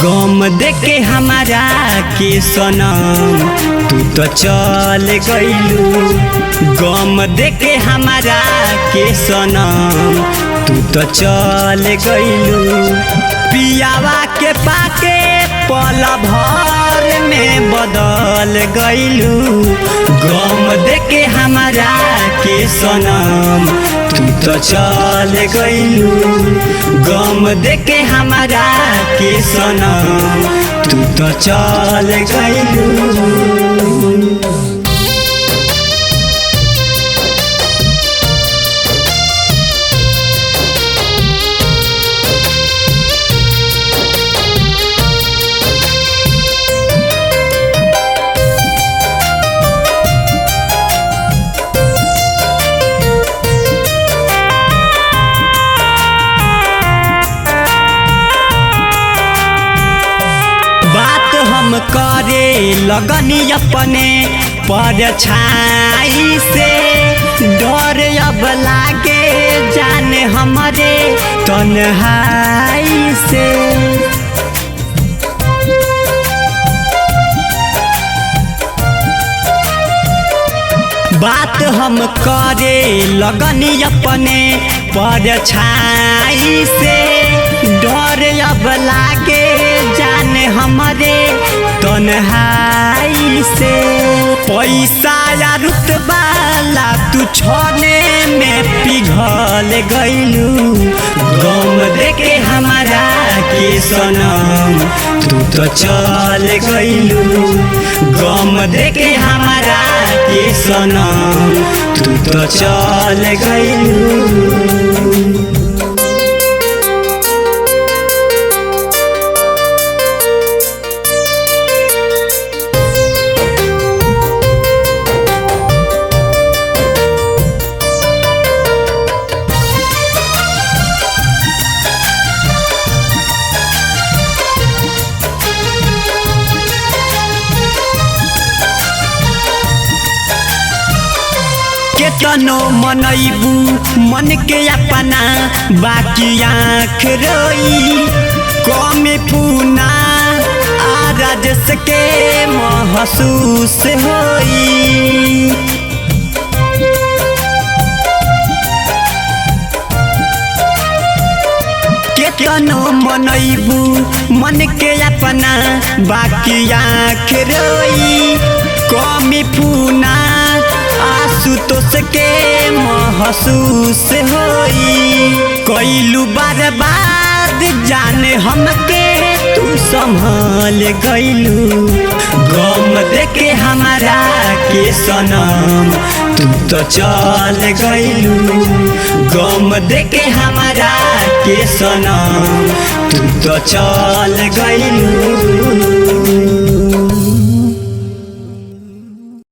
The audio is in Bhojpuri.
गम देके हमारा के सनम तू तो चल गइलू। गम देके हमारा के सनम तू तो चल गइलू। पियावा के पाके पल भर में बदल गइलू। गम देके हमारा के सनम तू तो चल गइलू। गम देके हमारा के सनम तू तो चल गइलू। बात हम करे लगनी अपने परछाई से। डर अब लागे जाने हमारे तन्हाई से। बात हम करे लगनी अपने परछाई से। डर अब लागे जाने हमारे तन्हाई से। पैसा या रुतबा ला तू छोने में पिघल गइलू। गम देके हमारा के सनम तू तो चल गइलू। गम देके हमारा के सनम तू तो चल गइलू। केतनो मनैबू मन के अपना बाकी आँख रोई। कमे पुना आरजस के महसूस होई। केतनो मनैबू मन के अपना बाकी आँख रोई। कमी पुना आशुतोष के महसूस होई। कइलू बर्बाद जाने हमके तू संभाल गइलू। गम देके हमारा के सनम तू तो चल गइलू। गम देके हमारा के सनम तू तो चल गइलू।